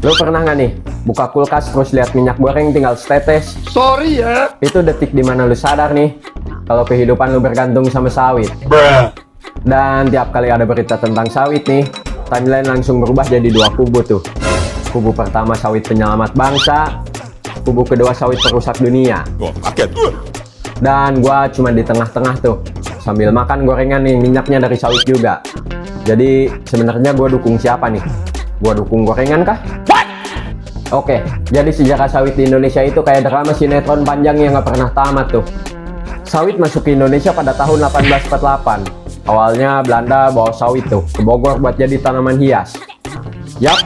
Lo pernah nggak nih buka kulkas terus lihat minyak goreng tinggal setetes? Sorry ya. Itu detik dimana lo sadar nih kalau kehidupan lo bergantung sama sawit. Dan tiap kali ada berita tentang sawit nih, timeline langsung berubah jadi dua kubu tuh. Kubu pertama sawit penyelamat bangsa, kubu kedua sawit perusak dunia. Dan gua cuma di tengah-tengah tuh, sambil makan gorengan nih minyaknya dari sawit juga. Jadi sebenarnya gua dukung siapa nih? Gua dukung gorengan kah? Oke, jadi sejarah sawit di Indonesia itu kayak drama sinetron panjang yang nggak pernah tamat tuh. Sawit masuk ke Indonesia pada tahun 1848. Awalnya Belanda bawa sawit tuh ke Bogor buat jadi tanaman hias. Yap,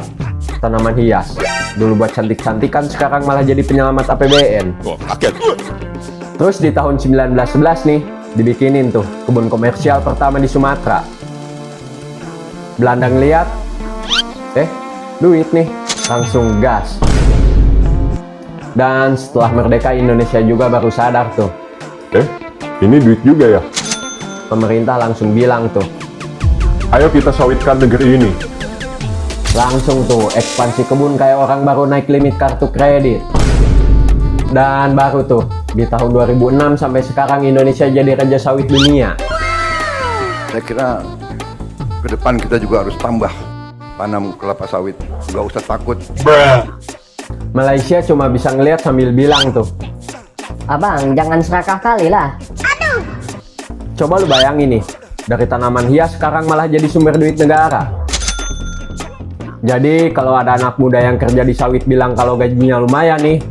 tanaman hias. Dulu buat cantik-cantikan, sekarang malah jadi penyelamat APBN. Terus di tahun 1911 nih, dibikinin tuh kebun komersial pertama di Sumatera. Belanda ngeliat, duit nih, langsung gas. Dan setelah merdeka Indonesia juga baru sadar tuh. Ini duit juga ya? Pemerintah langsung bilang tuh, Ayo kita sawitkan negeri ini. langsung tuh ekspansi kebun kayak orang baru naik limit kartu kredit. Dan baru tuh di tahun 2006 sampai sekarang Indonesia jadi raja sawit dunia. Saya kira ke depan kita juga harus tambah tanam kelapa sawit. Nggak usah takut. Malaysia cuma bisa ngeliat sambil bilang tuh, Abang, jangan serakah kali lah. coba lu bayangin nih, dari tanaman hias sekarang malah jadi sumber duit negara. Jadi kalau ada anak muda yang kerja di sawit bilang kalau gajinya lumayan nih,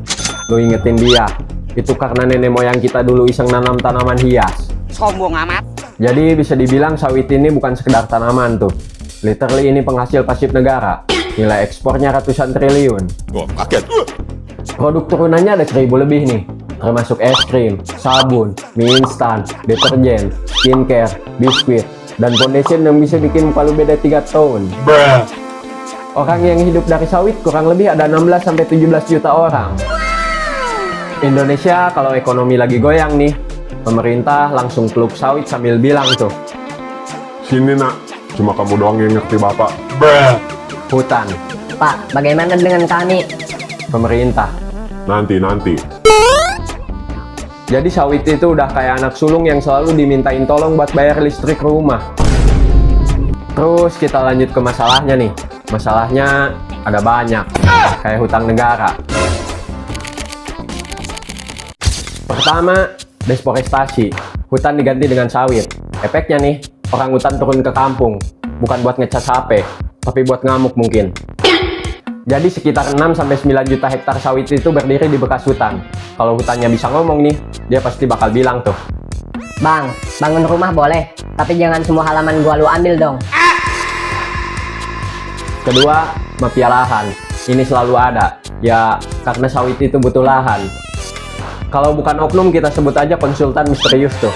lu ingetin dia, itu karena nenek moyang kita dulu iseng nanam tanaman hias. Sombong amat. Jadi bisa dibilang sawit ini bukan sekedar tanaman tuh, literally ini penghasil pasif negara. Nilai ekspornya ratusan triliun. Produk turunannya ada 1000 lebih nih, termasuk es krim, sabun, mie instan, deterjen, skincare, biskuit, dan foundation yang bisa bikin muka lu beda 3 tahun. Orang yang hidup dari sawit kurang lebih ada 16-17 juta orang. Indonesia kalau ekonomi lagi goyang nih, pemerintah langsung peluk sawit sambil bilang tuh, Sini nak, cuma kamu doang yang ngerti bapak. hutan, Pak, bagaimana dengan kami? pemerintah. Nanti. Jadi sawit itu udah kayak anak sulung yang selalu dimintain tolong buat bayar listrik rumah. Terus kita lanjut ke masalahnya nih. Masalahnya ada banyak, kayak hutang negara. Pertama, deforestasi. Hutan diganti dengan sawit. Efeknya nih, orang hutan turun ke kampung. Bukan buat ngecas HP, tapi buat ngamuk mungkin. Jadi sekitar 6-9 juta hektar sawit itu berdiri di bekas hutan. Kalau hutannya bisa ngomong nih, dia pasti bakal bilang tuh, Bang, bangun rumah boleh, tapi jangan semua halaman gua lu ambil dong. Kedua, mafia lahan. Ini selalu ada, ya karena sawit itu butuh lahan. Kalau bukan oknum kita sebut aja konsultan misterius tuh.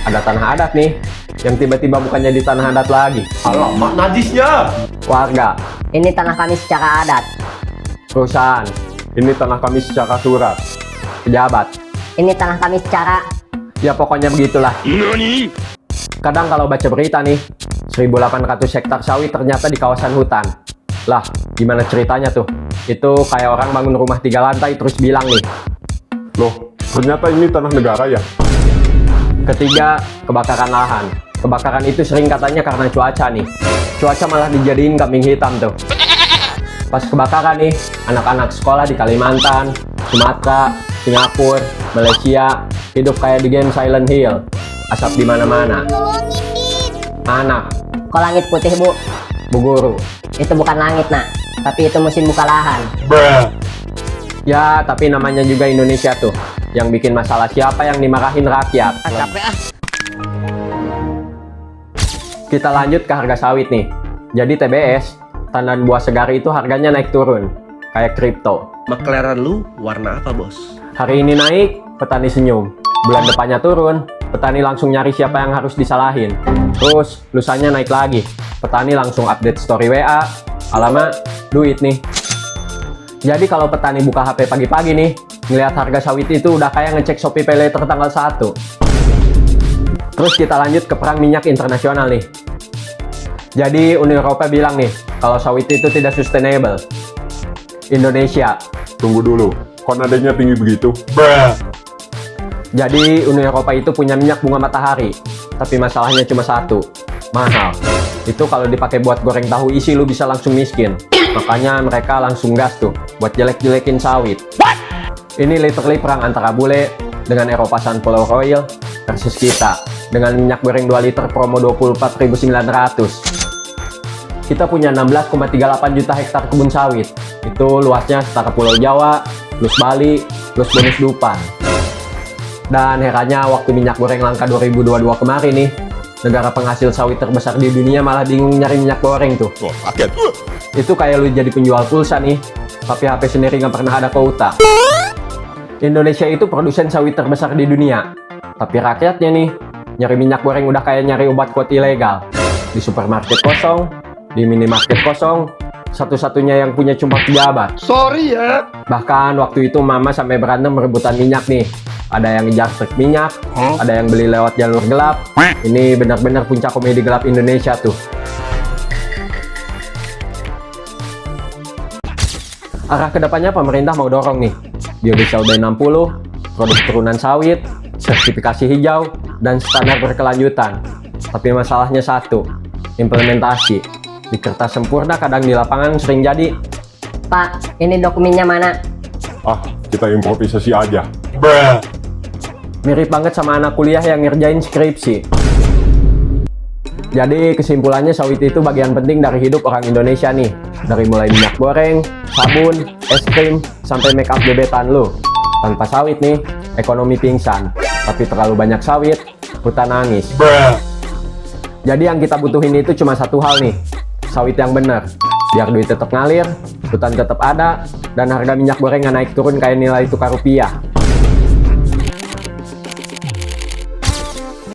Ada tanah adat nih, yang tiba-tiba bukan jadi tanah adat lagi. Alamak najisnya. Warga, Ini tanah kami secara adat. perusahaan, Ini tanah kami secara surat. pejabat. Ini tanah kami secara... Ya pokoknya begitulah. Kadang kalau baca berita nih, 1.800 hektar sawit ternyata di kawasan hutan. Lah, gimana ceritanya tuh? Itu kayak orang bangun rumah 3 lantai terus bilang nih. Loh, ternyata ini tanah negara ya? Ketiga, kebakaran lahan. Kebakaran itu sering katanya karena cuaca nih. Cuaca malah dijadiin kambing hitam tuh. Pas kebakaran nih, anak-anak sekolah di Kalimantan, Sumatera, Singapura, Malaysia hidup kayak di game Silent Hill. Asap di mana-mana. Anak, Kok langit putih, Bu? Bu Guru. Itu bukan langit, nak. Tapi itu musim buka lahan. Ya, tapi namanya juga Indonesia tuh. Yang bikin masalah siapa yang dimarahin rakyat. Capek ah. Kita lanjut ke harga sawit nih. Jadi TBS, tandan buah segar itu harganya naik turun. Kayak kripto. McLaren lu warna apa, Bos? Hari ini naik, petani senyum. Bulan depannya turun, petani langsung nyari siapa yang harus disalahin. Terus, lusanya naik lagi. Petani langsung update story WA. Alamak, duit nih. Jadi kalau petani buka HP pagi-pagi nih, ngelihat harga sawit itu udah kayak ngecek Shopee Paylater tanggal 1. Terus kita lanjut ke perang minyak internasional nih. Jadi Uni Eropa bilang nih, kalau sawit itu tidak sustainable. Indonesia. Tunggu dulu, kok nadanya tinggi begitu? Jadi Uni Eropa itu punya minyak bunga matahari, tapi masalahnya cuma satu, mahal. Itu kalau dipakai buat goreng tahu isi lu bisa langsung miskin. Makanya mereka langsung gas tuh buat jelek-jelekin sawit. Ini literally perang antara bule dengan Eropa Sunflower Oil versus kita dengan minyak goreng 2 liter promo 24.900. Kita punya 16,38 juta hektar kebun sawit. Itu luasnya setara Pulau Jawa, plus Bali, plus bonus Dupan. Dan herannya waktu minyak goreng langka 2022 kemarin nih, negara penghasil sawit terbesar di dunia malah bingung nyari minyak goreng tuh. Itu kayak lu jadi penjual pulsa nih, tapi HP sendiri nggak pernah ada quota. Indonesia itu produsen sawit terbesar di dunia, tapi rakyatnya nih, nyari minyak goreng udah kayak nyari obat kuat ilegal. Di supermarket kosong, di minimarket kosong, satu-satunya yang punya cuma pejabat. Sorry ya. Bahkan waktu itu mama sampai berantem rebutan minyak nih. Ada yang ngejar truk minyak, ada yang beli lewat jalur gelap. Ini benar-benar puncak komedi gelap Indonesia tuh. Arah kedepannya pemerintah mau dorong nih biodiesel B60, produk turunan sawit, sertifikasi hijau, dan standar berkelanjutan. Tapi masalahnya satu, implementasi. Di kertas sempurna kadang di lapangan sering jadi. Pak, ini dokumennya mana? Ah, kita improvisasi aja. Mirip banget sama anak kuliah yang ngerjain skripsi. Jadi kesimpulannya sawit itu bagian penting dari hidup orang Indonesia nih. Dari mulai minyak goreng, sabun, es krim, sampai make up gebetan lo. Tanpa sawit nih, ekonomi pingsan. Tapi terlalu banyak sawit, hutan nangis. Jadi yang kita butuhin itu cuma satu hal nih, sawit yang benar. Biar duit tetap ngalir, hutan tetap ada, dan harga minyak goreng nggak naik turun kayak nilai tukar rupiah.